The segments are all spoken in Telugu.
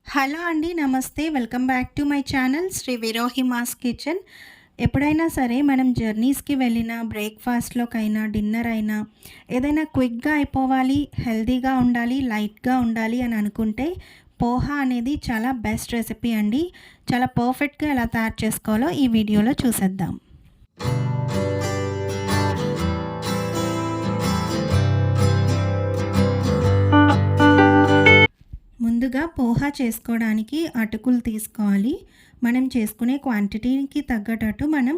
హలో అండి. నమస్తే. Welcome back to my channel Sri Virohima's kitchen. ఎప్పుడైనా సరే మనం జర్నీస్‌కి వెళ్ళినా, బ్రేక్‌ఫాస్ట్‌లోకైనా, డిన్నర్ అయినా ఏదైనా క్విక్‌గా అయిపోవాలి, హెల్తీగా ఉండాలి, లైట్‌గా ఉండాలి అని అనుకుంటే పోహా అనేది చాలా బెస్ట్ రెసిపీ అండి. చాలా పర్ఫెక్ట్‌గా ఎలా తయారు చేసుకోవాలో ఈ వీడియోలో చూసేద్దాం. ముందుగా పోహా చేసుకోవడానికి అటుకులు తీసుకోవాలి. మనం చేసుకునే క్వాంటిటీకి తగ్గట్టు మనం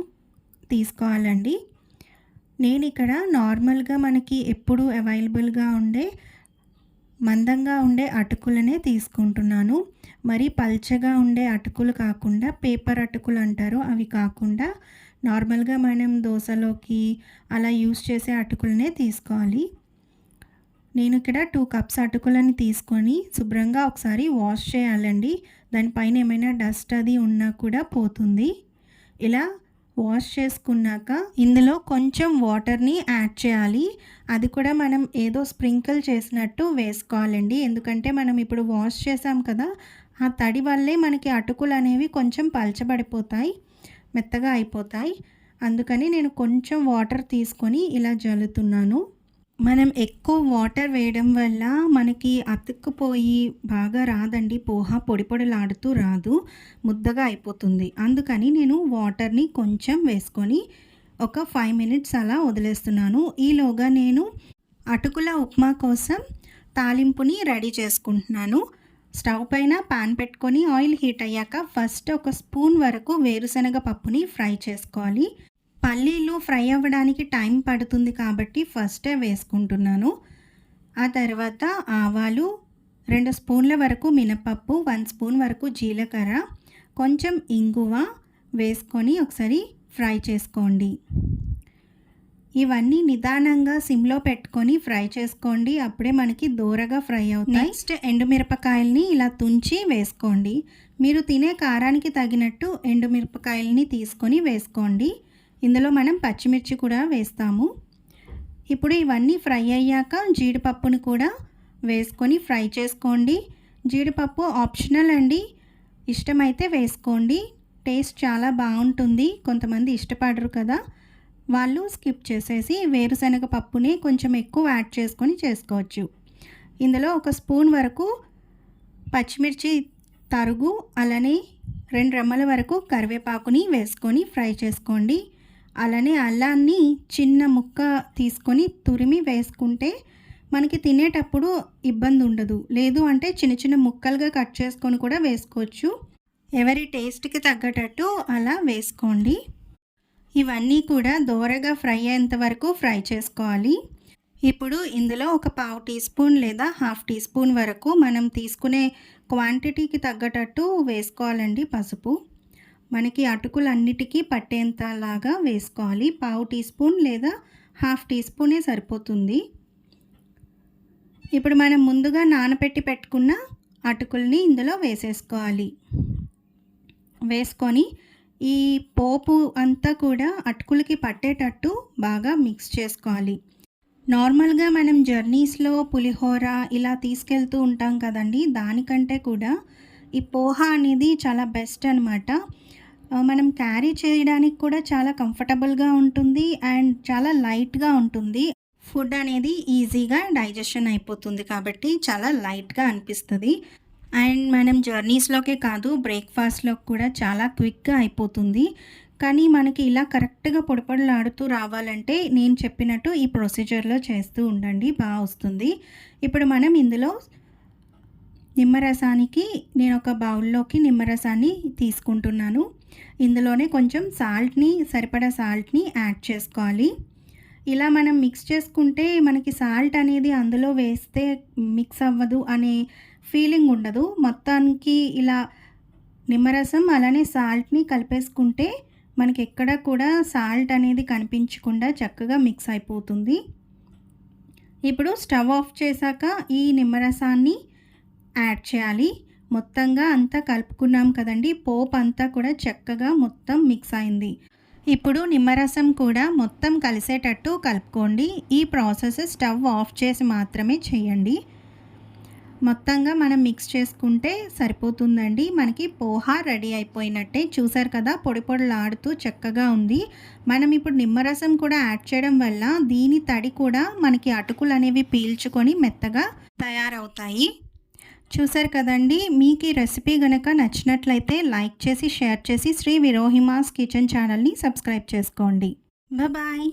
తీసుకోవాలండి. నేను ఇక్కడ నార్మల్‌గా మనకి ఎప్పుడూ అవైలబుల్‌గా ఉండే మందంగా ఉండే అటుకులనే తీసుకుంటున్నాను. మరి పల్చగా ఉండే అటుకులు కాకుండా పేపర్ అటుకులు అంటారు. అవి కాకుండా నార్మల్‌గా మనం దోసలోకి అలా యూజ్ చేసే అటుకులనే తీసుకోవాలి. నేను ఇక్కడ 2 కప్స్ అటుకులని తీసుకొని శుభ్రంగా ఒకసారి వాష్ చేయాలండి. దానిపైన ఏమైనా డస్ట్ అది ఉన్నా కూడా పోతుంది. ఇలా వాష్ చేసుకున్నాక ఇందులో కొంచెం వాటర్‌ని యాడ్ చేయాలి. అది కూడా మనం ఏదో స్ప్రింకిల్ చేసినట్టు వేసుకోవాలండి. ఎందుకంటే మనం ఇప్పుడు వాష్ చేసాం కదా! ఆ తడి వల్లే మనకి అటుకులనేవి కొంచెం పలచబడిపోతాయి. మెత్తగా అయిపోతాయి. అందుకని నేను కొంచెం వాటర్ తీసుకొని ఇలా జల్లుతున్నాను. మనం ఎక్కువ వాటర్ వేయడం వల్ల మనకి అతుక్కుపోయి బాగా రాదండి. పోహా పొడి పొడిలాడుతూ రాదు. ముద్దగా అయిపోతుంది. అందుకని నేను వాటర్‌ని కొంచెం వేసుకొని ఒక 5 మినిట్స్ అలా వదిలేస్తున్నాను. ఈలోగా నేను అటుకుల ఉప్మా కోసం తాలింపుని రెడీ చేసుకుంటున్నాను. స్టవ్ పైన పాన్ పెట్టుకొని ఆయిల్ హీట్ అయ్యాక ఫస్ట్ ఒక స్పూన్ వరకు వేరుశనగ పప్పుని ఫ్రై చేసుకోవాలి. పల్లీలు ఫ్రై అవ్వడానికి టైం పడుతుంది కాబట్టి ఫస్టే వేసుకుంటున్నాను. ఆ తర్వాత ఆవాలు, 2 స్పూన్ల వరకు మినపప్పు, 1 స్పూన్ వరకు జీలకర్ర, కొంచెం ఇంగువ వేసుకొని ఒకసారి ఫ్రై చేసుకోండి. ఇవన్నీ నిదానంగా సిమ్‌లో పెట్టుకొని ఫ్రై చేసుకోండి. అప్పుడే మనకి దోరగా ఫ్రై అవుతాయి. నెక్స్ట్ ఎండుమిరపకాయలని ఇలా తుంచి వేసుకోండి. మీరు తినే కారానికి తగినట్టు ఎండుమిరపకాయలని తీసుకొని వేసుకోండి. ఇందులో మనం పచ్చిమిర్చి కూడా వేస్తాము. ఇప్పుడు ఇవన్నీ ఫ్రై అయ్యాక జీడిపప్పుని కూడా వేసుకొని ఫ్రై చేసుకోండి. జీడిపప్పు ఆప్షనల్ అండి. ఇష్టమైతే వేసుకోండి. టేస్ట్ చాలా బాగుంటుంది. కొంతమంది ఇష్టపడరు కదా! వాళ్ళు స్కిప్ చేసేసి వేరుశనగ పప్పుని కొంచెం ఎక్కువ యాడ్ చేసుకొని చేసుకోవచ్చు. ఇందులో ఒక స్పూన్ వరకు పచ్చిమిర్చి తరుగు, అలానే 2 రెమ్మల వరకు కరివేపాకుని వేసుకొని ఫ్రై చేసుకోండి. అలానే అల్లాన్ని చిన్న ముక్క తీసుకొని తురిమి వేసుకుంటే మనకి తినేటప్పుడు ఇబ్బంది ఉండదు. లేదు అంటే చిన్న చిన్న ముక్కలుగా కట్ చేసుకొని కూడా వేసుకోవచ్చు. ఎవరి టేస్ట్‌కి తగ్గట్టు అలా వేసుకోండి. ఇవన్నీ కూడా దోరగా ఫ్రై అయ్యేంత వరకు ఫ్రై చేసుకోవాలి. ఇప్పుడు ఇందులో ఒక పావు టీ స్పూన్ లేదా హాఫ్ టీ స్పూన్ వరకు మనం తీసుకునే క్వాంటిటీకి తగ్గట్టు వేసుకోవాలండి పసుపు. మనకి అటుకులన్నిటికీ పట్టేంతలాగా వేసుకోవాలి. పావు టీ స్పూన్ లేదా హాఫ్ టీ స్పూనే సరిపోతుంది. ఇప్పుడు మనం ముందుగా నానబెట్టి పెట్టుకున్న అటుకుల్ని ఇందులో వేసేసుకోవాలి. వేసుకొని ఈ పోపు అంతా కూడా అటుకులకి పట్టేటట్టు బాగా మిక్స్ చేసుకోవాలి. నార్మల్‌గా మనం జర్నీస్‌లో పులిహోర ఇలా తీసుకెళ్తూ ఉంటాం కదండీ! దానికంటే కూడా ఈ పోహా అనేది చాలా బెస్ట్ అనమాట. మనం క్యారీ చేయడానికి కూడా చాలా కంఫర్టబుల్‌గా ఉంటుంది. అండ్ చాలా లైట్‌గా ఉంటుంది. ఫుడ్ అనేది ఈజీగా డైజెషన్ అయిపోతుంది కాబట్టి చాలా లైట్‌గా అనిపిస్తది. అండ్ మనం జర్నీస్‌లోకే కాదు బ్రేక్‌ఫాస్ట్‌లోకి కూడా చాలా క్విక్‌గా అయిపోతుంది. కానీ మనకి ఇలా కరెక్ట్‌గా పొడి పొడిలాడుతూ రావాలంటే నేను చెప్పినట్టు ఈ ప్రొసీజర్‌లో చేస్తూ ఉండండి. వస్తుంది. ఇప్పుడు మనం ఇందులో నిమ్మరసానికి నేను ఒక బౌల్‌లోకి నిమ్మరసాన్ని తీసుకుంటున్నాను. ఇందులోనే కొంచెం సరిపడా సాల్ట్‌ని యాడ్ చేసుకోవాలి. ఇలా మనం మిక్స్ చేసుకుంటే మనకి సాల్ట్ అనేది అందులో వేస్తే మిక్స్ అవ్వదు అనే ఫీలింగ్ ఉండదు. మొత్తానికి ఇలా నిమ్మరసం అలానే సాల్ట్‌ని కలిపేసుకుంటే మనకి ఎక్కడ కూడా సాల్ట్ అనేది కనిపించకుండా చక్కగా మిక్స్ అయిపోతుంది. ఇప్పుడు స్టవ్ ఆఫ్ చేశాక ఈ నిమ్మరసాన్ని యాడ్ చేయాలి. మొత్తంగా అంతా కలుపుకున్నాం కదండీ! పోపు అంతా కూడా చక్కగా మొత్తం మిక్స్ అయింది. ఇప్పుడు నిమ్మరసం కూడా మొత్తం కలిసేటట్టు కలుపుకోండి. ఈ ప్రాసెస్ స్టవ్ ఆఫ్ చేసి మాత్రమే చేయండి. మొత్తంగా మనం మిక్స్ చేసుకుంటే సరిపోతుందండి. మనకి పోహా రెడీ అయిపోయినట్టే. చూసారు కదా! పొడి పొడిలాడుతూ చక్కగా ఉంది. మనం ఇప్పుడు నిమ్మరసం కూడా యాడ్ చేయడం వల్ల దీని తడి కూడా మనకి అటుకులనేవి పీల్చుకొని మెత్తగా తయారవుతాయి. చూసారు కదండీ! మీకు ఈ రెసిపీ గనక నచ్చినట్లయితే లైక్ చేసి, షేర్ చేసి శ్రీ విరోహిమాస్ కిచెన్ ఛానల్‌ని సబ్స్క్రైబ్ చేసుకోండి. బాయ్.